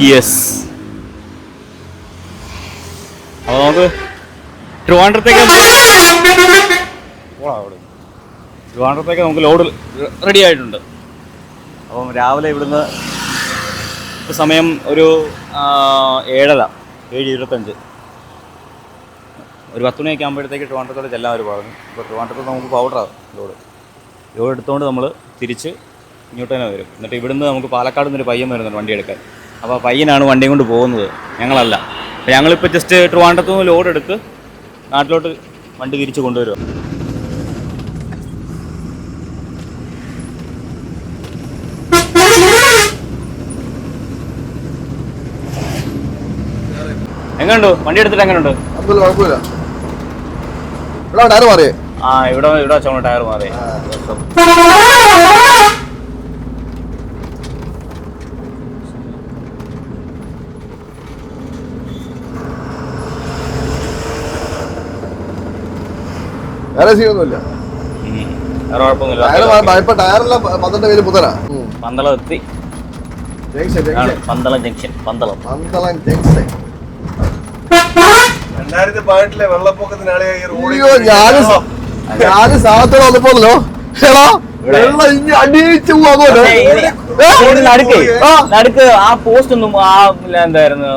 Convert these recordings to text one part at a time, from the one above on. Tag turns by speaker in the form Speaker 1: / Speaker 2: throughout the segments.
Speaker 1: Yes. അപ്പോൾ നമുക്ക് ട്രിവാൻഡ്രത്തേക്ക് നമുക്ക് ലോഡ് റെഡി ആയിട്ടുണ്ട്. അപ്പം രാവിലെ ഇവിടുന്ന് ഇപ്പോൾ സമയം ഒരു 7:25 ഒരു 10 മണിയൊക്കെ ആകുമ്പോഴത്തേക്ക് ട്രിവാൻഡ്രത്തോടെ ചെല്ലാൻ അവർ പറഞ്ഞു. ഇപ്പോൾ ട്രിവാൻഡ്രത്ത് നമുക്ക് പൗഡറാണ് ലോഡ് എടുത്തുകൊണ്ട് നമ്മൾ തിരിച്ച് ഇങ്ങോട്ട് തന്നെ വരും. എന്നിട്ട് ഇവിടുന്ന് നമുക്ക് പാലക്കാട് നിന്നൊരു പയ്യൻ വരുന്നുണ്ട് വണ്ടി എടുക്കാൻ. അപ്പോൾ ആ പയ്യനാണ് വണ്ടിയും കൊണ്ട് പോകുന്നത്, ഞങ്ങളല്ല. അപ്പോൾ ഞങ്ങളിപ്പോൾ ജസ്റ്റ് ട്രിവാൻഡ്രത്ത് നിന്ന് ലോഡ് എടുത്ത് നാട്ടിലോട്ട് വണ്ടി തിരിച്ച് കൊണ്ടുവരുക. എങ്ങനെയുണ്ട് വണ്ടി എടുത്തിട്ട്? എങ്ങനെയുണ്ട്? ആ ഇവിടെ വെച്ചോളൂ ടയർ മാറി.
Speaker 2: വേറെ സീനൊന്നുമില്ല,
Speaker 1: വേറെ കുഴപ്പമൊന്നുമില്ല. പന്തളം എത്തി. പന്തളം ജംഗ്ഷൻ. പന്തളം
Speaker 2: 2018 വെള്ളപ്പൊക്കത്തിനാണ് ഞാൻ സാധനത്തോടെ വന്നപ്പോലോ
Speaker 1: നടുക്ക് ആ പോസ്റ്റ് ഒന്നും ആ എന്തായിരുന്നു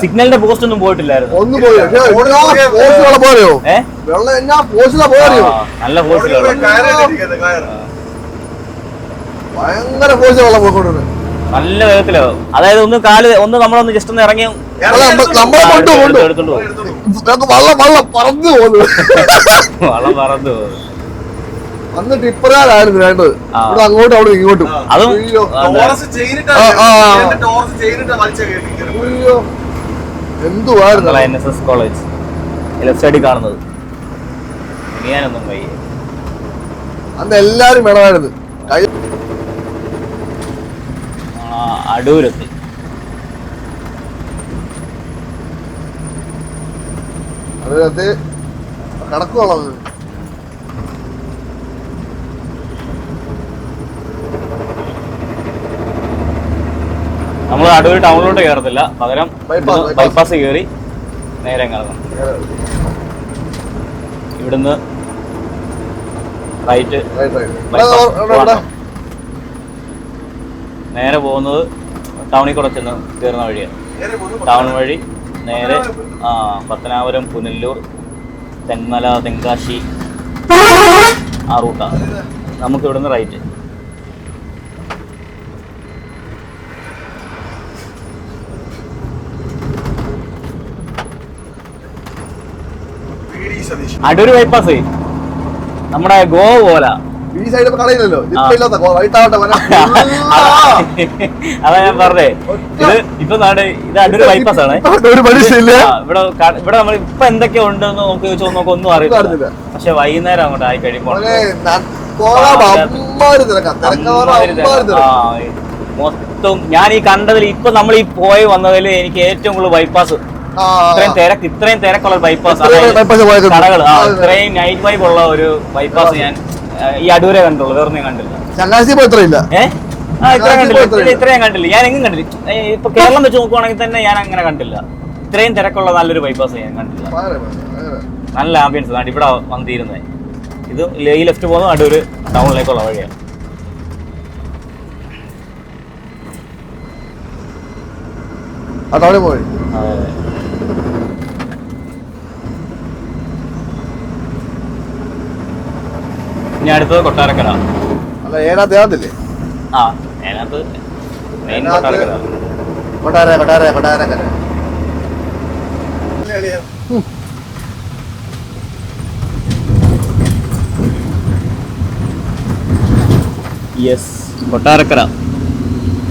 Speaker 1: സിഗ്നലിന്റെ പോസ്റ്റ് ഒന്നും പോയിട്ടില്ലായിരുന്നു. നല്ല പോസ്റ്റ്
Speaker 2: ഭയങ്കര ഫോഴ്സ് വെള്ളം പോയിക്കൊണ്ടു
Speaker 1: നല്ല വേഗത്തിലോ. അതായത് ഒന്ന് നമ്മളൊന്ന് ജസ്റ്റ് ഒന്ന് ഇറങ്ങി
Speaker 2: എടുത്തോണ്ട് വള്ളം പറന്നു പോകുന്നു. അന്ന് ടിപ്പറായിരുന്നു വേണ്ടത്, അങ്ങോട്ടും അവിടെ ഇങ്ങോട്ടും. എന്തുവായിരുന്നു
Speaker 1: NSS കോളേജ് ലെഫ്റ്റ് സൈഡിൽ കാണുന്നത്. ഞാനൊന്നും വയ്യ.
Speaker 2: അന്ന് എല്ലാരും വേണമായിരുന്നു.
Speaker 1: അടൂരെത്തി.
Speaker 2: അതിനകത്ത് കണക്കുള്ളത്
Speaker 1: നമ്മൾ അടൂർ ടൗണിലോട്ട് കയറത്തില്ല, പകരം ബൈപ്പാസ് കയറി നേരെ കറങ്ങും. ഇവിടുന്ന് റൈറ്റ് നേരെ പോകുന്നത് ടൗണിൽ കൂടെ ചെന്ന് കയറുന്ന വഴിയാണ്. ടൗൺ വഴി നേരെ പത്തനാപുരം, പുനല്ലൂർ, തെന്മല, തെങ്കാശി ആ റൂട്ടാണ്. നമുക്ക് ഇവിടുന്ന് റൈറ്റ്. അടൂർ ബൈപ്പാസ് നമ്മുടെ ഗോവ പോലെ.
Speaker 2: ഈ സൈഡ് കളയില്ലല്ലോ,
Speaker 1: അതാ ഞാൻ പറഞ്ഞേ. ഇപ്പൊ ഇത് അടൂർ ബൈപ്പാസ് ആണ്. ഇവിടെ നമ്മൾ ഇപ്പൊ എന്തൊക്കെ ഉണ്ടെന്ന് നമുക്ക് ഒന്നും അറിയില്ല. പക്ഷെ വൈകുന്നേരം അങ്ങോട്ട് ആയി കഴിയുമ്പോൾ മൊത്തം ഞാൻ ഈ കണ്ടതിൽ ഇപ്പൊ നമ്മൾ ഈ പോയി വന്നതിൽ എനിക്ക് ഏറ്റവും കൂടുതൽ ബൈപ്പാസ്, ഇത്രയും തിരക്കുള്ള ബൈപ്പാസ്, കടകൾ, ഇത്രയും നൈറ്റ് വൈബ് ഉള്ള ഒരു ബൈപ്പാസ് ഞാൻ ഈ അടൂരെ കണ്ടുള്ളൂ, വേറെ ഞാൻ കണ്ടില്ല. ഇത്രയും കണ്ടില്ല, ഞാൻ എങ്ങും കണ്ടില്ല. ഇപ്പൊ കേരളം വെച്ച് നോക്കുവാണെങ്കിൽ തന്നെ ഞാൻ അങ്ങനെ കണ്ടില്ല. ഇത്രയും തിരക്കുള്ള നല്ലൊരു ബൈപ്പാസ് ഞാൻ കണ്ടില്ല. നല്ല ആംബിയൻസ് ആണ് ഇവിടെ വന്നിരുന്നത്. ഇത് ഈ ലെഫ്റ്റ് പോകുന്നത് അടൂര് ടൗണിലേക്കുള്ള വഴിയാണ്.
Speaker 2: അതെ.
Speaker 1: ഇനി അടുത്തത് കൊട്ടാരക്കര.
Speaker 2: ഏനാത്തില്ലേ?
Speaker 1: ആ, അതിനകത്ത് main Kottarakkara. Yes, Kottarakkara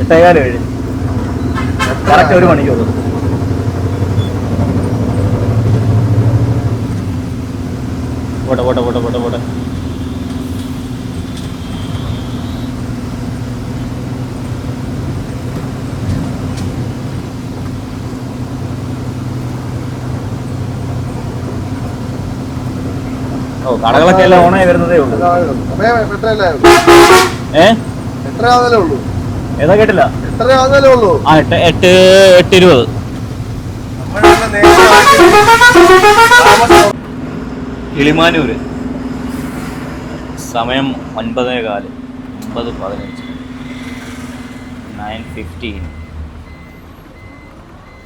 Speaker 1: 8:15 correct 1 മണിക്കൂർ. പോട്ടെ. കടകളൊക്കെ എല്ലാം ഓണായി വരുന്നതേ ഉള്ളൂ. ഏതാ കേട്ടില്ല?
Speaker 2: എത്ര ആകുന്നല്ലേ ഉള്ളൂ?
Speaker 1: ആ 8:20. കിളിമാനൂര്. സമയം 9:15. 9:15. 9:15.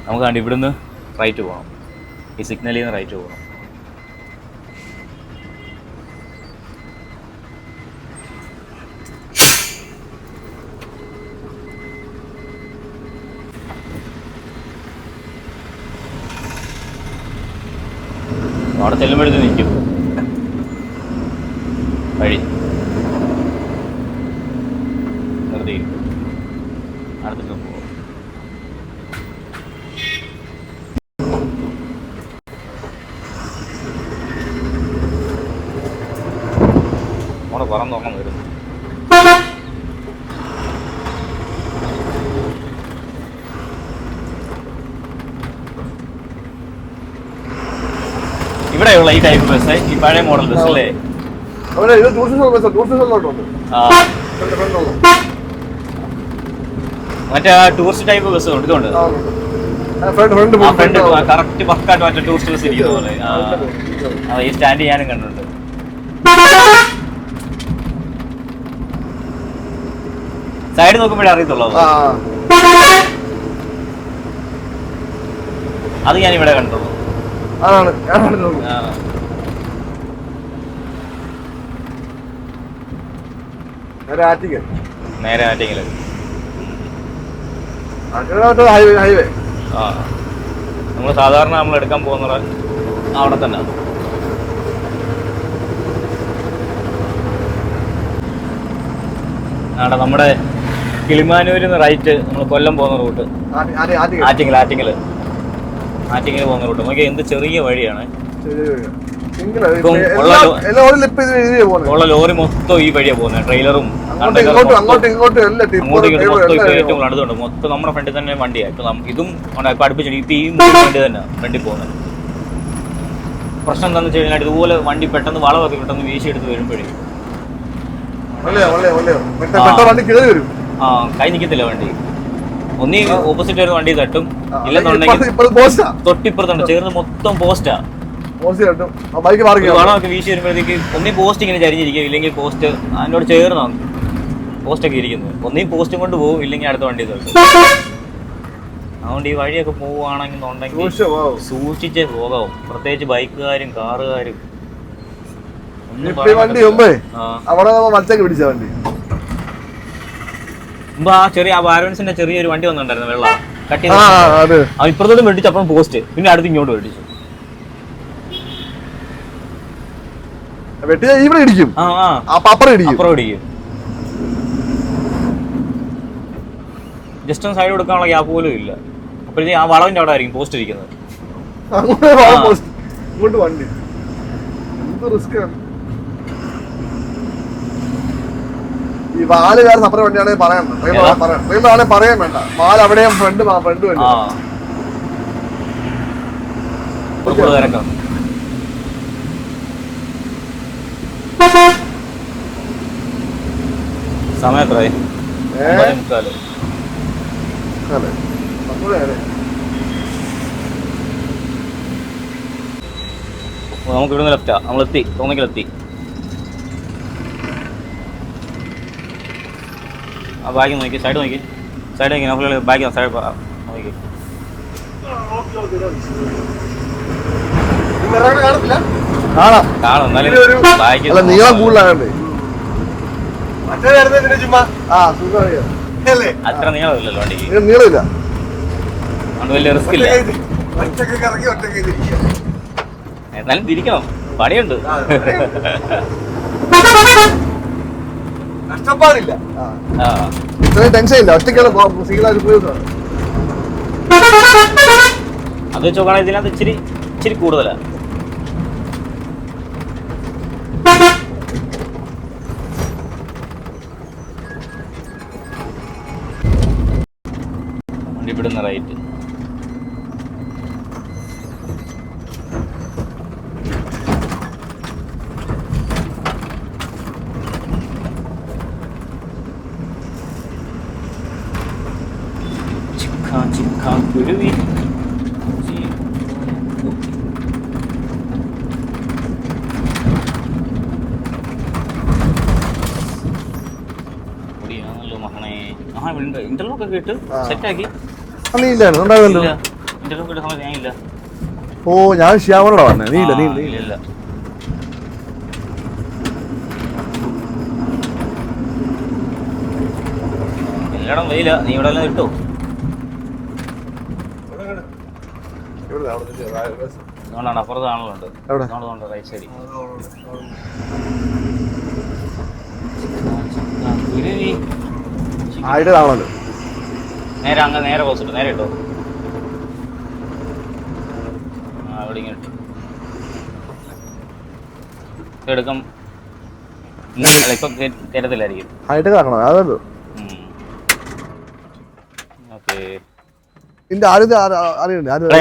Speaker 1: നമുക്ക് കണ്ട് ഇവിടുന്ന് റൈറ്റ് പോകണം. ഈ സിഗ്നലിൽ നിന്ന് റൈറ്റ് പോകണം. അവിടെ ചെല്ലുമ്പോഴത്തെ നിൽക്കും വഴി നിർത്തി അടുത്തിട്ട് പോകും. അവിടെ പറന്നോണം വരുന്നു. ഇവിടെയുള്ള ഈ ടൈപ്പ് ബസ്, ഈ പഴയ മോഡൽ ബസ് അല്ലേ? മറ്റേ ടൂറിസ്റ്റ് ടൈപ്പ് ബസ് ഉണ്ട്. ഇതുണ്ട് ഫ്രണ്ട് കറക്റ്റ് പക്കായിട്ട് മറ്റേ ടൂറിസ്റ്റ് ബസ് ഇരിക്കുന്ന പോലെ. ഈ സ്റ്റാൻഡ് ഞാനും കണ്ടിട്ടുണ്ട്. സൈഡ് നോക്കുമ്പോഴേ അറിയത്തുള്ളൂ. അത് ഞാൻ ഇവിടെ കണ്ടുള്ളൂ. നേരെ ആറ്റിങ്ങല്.
Speaker 2: ഹൈവേ.
Speaker 1: ആ നമ്മൾ സാധാരണ നമ്മൾ എടുക്കാൻ പോകുന്നത് അവിടെ തന്നെ. അവിടെ നമ്മുടെ കിളിമാനൂരിൽ നിന്ന് റൈറ്റ് നമ്മൾ കൊല്ലം പോകുന്ന റൂട്ട്. ആറ്റിങ്ങല് പോകുന്ന റൂട്ട് നോക്കിയാൽ എന്ത് ചെറിയ വഴിയാണ്. ഉള്ള ലോറി മൊത്തം ഈ വഴിയാ പോകുന്നത്. ട്രെയിലറും അങ്ങോട്ടും ഇങ്ങോട്ടും മൊത്തം ഏറ്റവും അടുത്തുണ്ട്. മൊത്തം നമ്മുടെ ഫ്രണ്ടിൽ തന്നെ വണ്ടിയാണ്. ഇതും ഇപ്പൊ അടുപ്പിച്ചിട്ട് ഇപ്പൊ ഈ വണ്ടി തന്നെ ഫ്രണ്ടിൽ പോകുന്നത്. പ്രശ്നം എന്താണെന്ന് വെച്ച് കഴിഞ്ഞാൽ ഇതുപോലെ വണ്ടി പെട്ടെന്ന് വളമൊക്കെ പെട്ടെന്ന് വീശിയെടുത്ത് വരുമ്പോഴേ കൈ നിൽക്കത്തില്ല വണ്ടി. ഒന്നീ ഓപ്പോസിറ്റ് വരുന്ന വണ്ടി തട്ടും, ഇല്ലെന്നുണ്ടെങ്കിൽ തൊട്ടിപ്പുറത്തുണ്ട് ചേർന്ന് മൊത്തം പോസ്റ്റാ. വളമൊക്കെ വീശി വരുമ്പോഴത്തേക്ക് ഒന്നീ പോസ്റ്റ് ഇങ്ങനെ ചരിഞ്ഞിരിക്കും, ഇല്ലെങ്കിൽ പോസ്റ്റ് അതിനോട് ചേർന്നാണ് പോസ്റ്റൊക്കെ ഇരിക്കുന്നത്. ഒന്നീ പോസ്റ്റും കൊണ്ട് പോകും, ഇല്ലെങ്കിൽ അടുത്ത വണ്ടി തട്ടും. അതുകൊണ്ട് ഈ വഴിയൊക്കെ പോവുകയാണെന്നുണ്ടെങ്കിൽ സൂക്ഷിച്ചേ പോകാവും. പ്രത്യേകിച്ച് ബൈക്കുകാരും കാറുകാരും. ആ ചെറിയ ബാലൻസിന്റെ ചെറിയൊരു വണ്ടി വന്നിട്ടുണ്ടായിരുന്നു, വെള്ള കട്ടി. ഇപ്പുറത്തോട്ട് വെട്ടിച്ചു, അപ്പം പോസ്റ്റ്, പിന്നെ അടുത്ത് ഇങ്ങോട്ട് വെട്ടിച്ചു. ജസ്റ്റ് ഒന്ന് സൈഡ് കൊടുക്കാനുള്ള ഗ്യാപ്പ് പോലും ഇല്ല. അപ്പോഴത്തേക്ക് ആ വളവിന്റെ അവിടെ ആയിരിക്കും പോസ്റ്റ് ഇരിക്കുന്നത്.
Speaker 2: ഈ വാല് വേറെ സെപ്പറേറ്റ് വണ്ടിയാണെങ്കിൽ പറയാൻ പറയാൻ വേണ്ട. വാല് അവിടെയും ഫ്രണ്ട് വണ്ടി.
Speaker 1: സമയം എത്രയായി? നമുക്ക് ഇവിടുന്ന് ലെഫ്റ്റാ. നമ്മളെത്തി, തോന്നിക്കലെത്തി. ആ ബാഗ് നോക്കി, സൈഡ് നോക്കി, ബാഗ് സൈഡ് നോക്കി. കാണും, എന്നാലും ബാഗ്
Speaker 2: നീളം കൂടുതലാണ്.
Speaker 1: അത്ര നീളമില്ലല്ലോ വണ്ടിക്ക്.
Speaker 2: നീളമില്ല,
Speaker 1: അതുകൊണ്ട് വലിയ റിസ്ക് ഇല്ല. എന്നാലും തിരിക്കണം, പണിയുണ്ട്.
Speaker 2: കഷ്ടപ്പാടില്ല, ടെൻഷൻ ഇല്ല. ഒറ്റയ്ക്കാണ്
Speaker 1: അത് വെച്ച് നോക്കുകയാണെങ്കിൽ ഇതിനകത്ത് ഇച്ചിരി കൂടുതലാണ്. വണ്ടി ഇവിടുന്ന് റൈറ്റ്. കുരുവി. ഇന്റർലോക്ക് ഒക്കെ ഇട്ട് സെറ്റാക്കി.
Speaker 2: നീ ഇല്ലായിരുന്നു ഉണ്ടാവില്ലല്ലോ.
Speaker 1: ഇന്റർലോക്ക് ഇട്ട സമയത്ത് ഞാൻ ഇല്ല.
Speaker 2: ഓ ഞാൻ ശ്യാമനോടാ പറഞ്ഞത്. നീ ഇല്ല.
Speaker 1: ഇല്ല. എല്ലായിടം വെയില. നീ ഇവിടെ എല്ലാം ഇട്ടോ? അതുകൊണ്ടാണ് അപ്പുറത്ത് ആണല്ലുണ്ട്. റൈറ്റ് സൈഡിൽ കുരുവി. നേരെ അങ്ങ് നേരെ പോസിട്ട് നേരെ ഇട്ടോ. അവിടെ ഇങ്ങനെ ഇട്ടു. എടുക്കാം. ഇപ്പം തരത്തില്ലായിരിക്കും.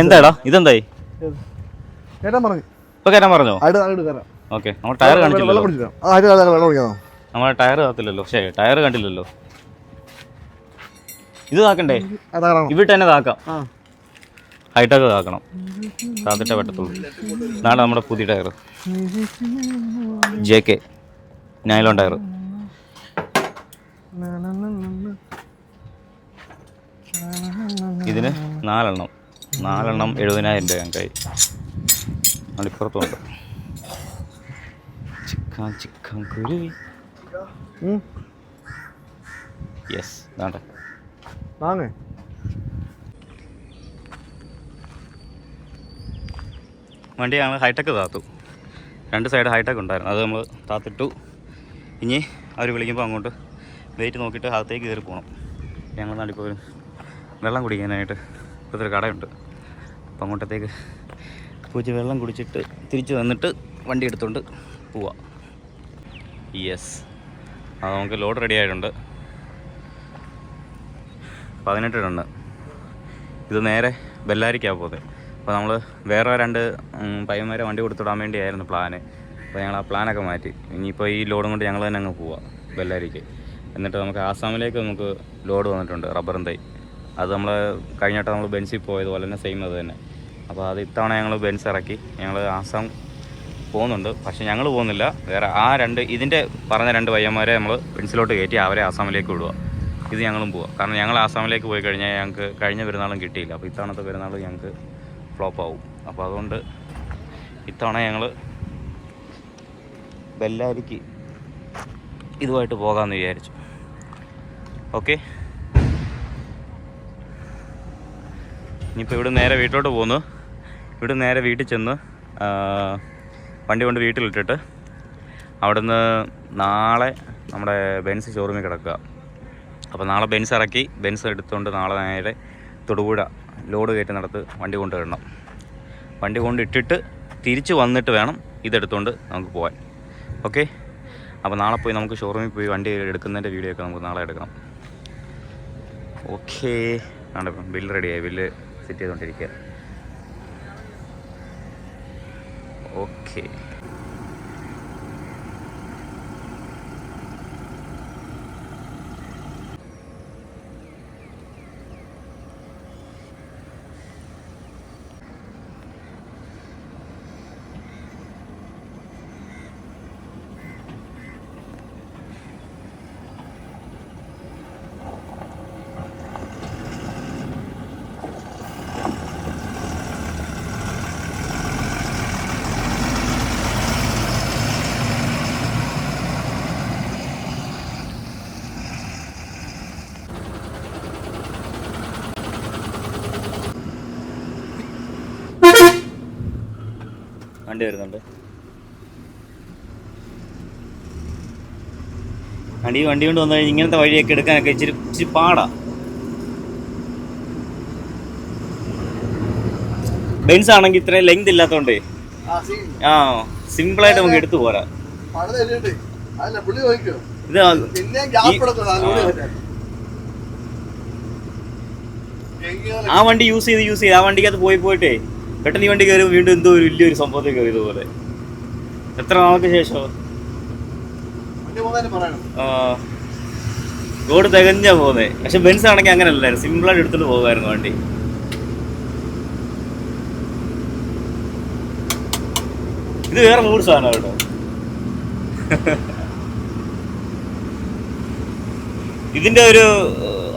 Speaker 1: എന്താടാ ഇതെന്തായി? ഇപ്പൊ കയറാൻ പറഞ്ഞോ? ഓക്കെ. നമ്മൾ ടയർ കാണിച്ചില്ലല്ലോ. നമ്മളെ ടയർ കാത്തില്ലല്ലോ. പക്ഷേ ടയർ കണ്ടില്ലല്ലോ. ഇത് താക്കണ്ടേ? ഇവിടെ തന്നെ താക്കാം. ഹൈറ്റൊക്കെ താക്കണം. താത്തിട്ടേ പറ്റത്തുള്ളൂ. ഇതാണ് നമ്മുടെ പുതിയ ടയർ. JK nylon tyre. ഇതിന് 4 70,000 രൂപ ഞങ്ങൾക്കായി. അതിപ്പുറത്തുണ്ട് ചിക്കൻ കുരുവി. യെസ് വേണ്ട വണ്ടി ഞങ്ങൾ ഹൈടെക് താത്തു. 2 സൈഡ് ഹൈടെക് ഉണ്ടായിരുന്നു. അത് നമ്മൾ താത്തിട്ടു. ഇനി അവർ വിളിക്കുമ്പോൾ അങ്ങോട്ട് വെയിറ്റ് നോക്കിയിട്ട് അകത്തേക്ക് കയറി പോകണം. ഞങ്ങൾ നാട്ടിപ്പോൾ വെള്ളം കുടിക്കാനായിട്ട് ഇപ്പോഴത്തെ ഒരു കടയുണ്ട്. അപ്പോൾ അങ്ങോട്ടത്തേക്ക് പൂച്ച വെള്ളം കുടിച്ചിട്ട് തിരിച്ച് വന്നിട്ട് വണ്ടി എടുത്തുകൊണ്ട് പോവാം. യെസ്, അത് നമുക്ക് ലോഡ് റെഡി ആയിട്ടുണ്ട്. 18 ടണ്ണ്. ഇത് നേരെ ബെല്ലാരിക്കാണ് പോകുന്നത്. അപ്പോൾ നമ്മൾ വേറെ 2 പയ്യന്മാരെ വണ്ടി കൊടുത്തിടാൻ വേണ്ടിയായിരുന്നു പ്ലാന്. അപ്പോൾ ഞങ്ങൾ ആ പ്ലാനൊക്കെ മാറ്റി. ഇനിയിപ്പോൾ ഈ ലോഡും കൊണ്ട് ഞങ്ങൾ തന്നെ അങ്ങ് പോവാം ബെല്ലാരിക്ക്. എന്നിട്ട് നമുക്ക് ആസാമിലേക്ക് നമുക്ക് ലോഡ് വന്നിട്ടുണ്ട്, റബ്ബറും തൈ. അത് നമ്മൾ കഴിഞ്ഞിട്ട് നമ്മൾ ബെൻസിൽ പോയതുപോലെ തന്നെ സെയിം അത് തന്നെ. അപ്പോൾ അത് ഇത്തവണ ഞങ്ങൾ ബെൻസ് ഇറക്കി ഞങ്ങൾ ആസാം പോകുന്നുണ്ട്. പക്ഷേ ഞങ്ങൾ പോകുന്നില്ല, വേറെ ആ 2 ഇതിൻ്റെ പറഞ്ഞ 2 പയ്യന്മാരെ നമ്മൾ ബെൻസിലോട്ട് കയറ്റി അവരെ ആസാമിലേക്ക് വിടുക. ഇത് ഞങ്ങളും പോവാം. കാരണം ഞങ്ങൾ ആസാമിലേക്ക് പോയി കഴിഞ്ഞാൽ ഞങ്ങൾക്ക് കഴിഞ്ഞ പെരുന്നാളും കിട്ടിയില്ല. അപ്പോൾ ഇത്തവണത്തെ പെരുന്നാൾ ഞങ്ങൾക്ക് ഫ്ലോപ്പ് ആവും. അപ്പോൾ അതുകൊണ്ട് ഇത്തവണ ഞങ്ങൾ ബെല്ലാരിക്ക് ഇതുമായിട്ട് പോകാമെന്ന് വിചാരിച്ചു. ഓക്കെ, ഇനിയിപ്പോൾ ഇവിടെ നേരെ വീട്ടിലോട്ട് പോകുന്നു. ഇവിടെ നേരെ വീട്ടിൽ ചെന്ന് വണ്ടി കൊണ്ട് വീട്ടിലിട്ടിട്ട് അവിടുന്ന് നാളെ നമ്മുടെ ബെൻസ് ഷോറൂമിൽ കിടക്കുക. അപ്പോൾ നാളെ ബെൻസ് ഇറക്കി ബെൻസ് എടുത്തുകൊണ്ട് നാളെ നേരെ തൊടുപുഴ ലോഡ് കയറ്റി നടത്ത് വണ്ടി കൊണ്ട് ഇടണം. വണ്ടി കൊണ്ട് ഇട്ടിട്ട് തിരിച്ച് വന്നിട്ട് വേണം ഇതെടുത്തുകൊണ്ട് നമുക്ക് പോകാൻ. ഓക്കെ, അപ്പോൾ നാളെ പോയി നമുക്ക് ഷോറൂമിൽ പോയി വണ്ടി എടുക്കുന്നതിൻ്റെ വീഡിയോ ഒക്കെ നമുക്ക് നാളെ എടുക്കണം. ഓക്കെ, ആണ് ഇപ്പം ബില്ല് റെഡിയായി. ബില്ല് സെറ്റ് ചെയ്തുകൊണ്ടിരിക്കുക. ഓക്കെ, വണ്ടി വരുന്നുണ്ട്. വണ്ടി കൊണ്ട് വന്നു കഴിഞ്ഞാൽ ഇങ്ങനത്തെ വഴിയൊക്കെ എടുക്കാനൊക്കെ ഇച്ചിരി പാടാ. ബെൻസ് ആണെങ്കിൽ ഇത്രയും ലെങ്ത് ഇല്ലാത്തോണ്ടേ സിമ്പിളായിട്ട് നമുക്ക് എടുത്തു പോരാ. ഇത് ആ വണ്ടി യൂസ് ചെയ്ത് ആ വണ്ടിക്കകത്ത് പോയിട്ടേ പെട്ടെന്ന് ഈ വണ്ടി കയറി വീണ്ടും എന്തോ വലിയൊരു സംഭവത്തിൽ കയറി ഇതുപോലെ. എത്ര നാൾക്ക് ശേഷം റോഡ് തികഞ്ഞാ പോകുന്നത്. പക്ഷെ ബെൻസ് ആണെങ്കിൽ അങ്ങനെയല്ലായിരുന്നു, സിമ്പിളായിട്ട് എടുത്തിട്ട് പോകുമായിരുന്നു വണ്ടി. ഇത് വേറെ മൂഡ് സാധനം കേട്ടോ. ഇതിന്റെ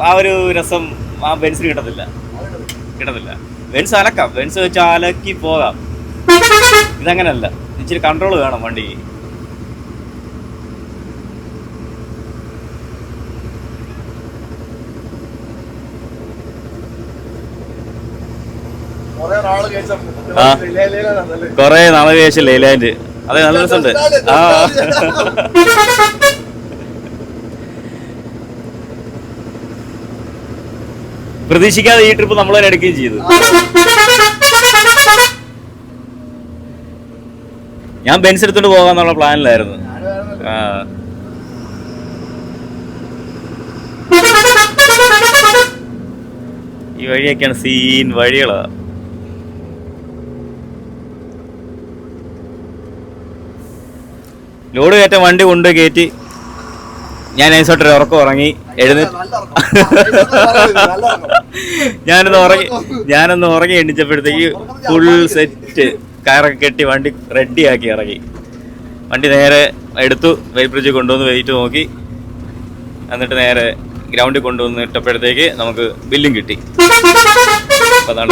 Speaker 1: ആ ഒരു രസം ആ ബെൻസിന് കിട്ടത്തില്ല. ബെൻസ് അലക്കാം, ബെൻസ് വെച്ച് അലക്കി പോകാം. ഇതങ്ങനല്ല, ഇച്ചിരി കൺട്രോൾ വേണം വണ്ടിക്ക്. കൊറേ നാളെ ശേഷം ലൈലാൻഡ്. അതെ, നല്ല രസമുണ്ട്. ആ പ്രതീക്ഷിക്കാതെ ഈ ട്രിപ്പ് നമ്മൾ തന്നെ എടുക്കുകയും ചെയ്തു. ഞാൻ ബെൻസ് എടുത്തോണ്ട് പോകാന്നുള്ള പ്ലാനിലായിരുന്നു. ഈ വഴിയൊക്കെയാണ് സീൻ വഴികളാ. ലോഡ് കയറ്റ വണ്ടി കൊണ്ട് കയറ്റി ഞാൻ നൈസോട്ടൊരു ഉറക്കം ഉറങ്ങി ഞാനൊന്ന് ഉറങ്ങി എണ്ണിച്ചപ്പോഴത്തേക്ക് ഫുൾ സെറ്റ് കയറൊക്കെ കെട്ടി വണ്ടി റെഡിയാക്കി ഇറങ്ങി. വണ്ടി നേരെ എടുത്തു, വെയിൽ ബ്രിഡ്ജിൽ കൊണ്ടുവന്ന് വെയിറ്റ് നോക്കി, എന്നിട്ട് നേരെ ഗ്രൗണ്ടിൽ കൊണ്ടുവന്ന് ഇട്ടപ്പോഴത്തേക്ക് നമുക്ക് ബില്ലും കിട്ടി. അപ്പോൾ അതാണ്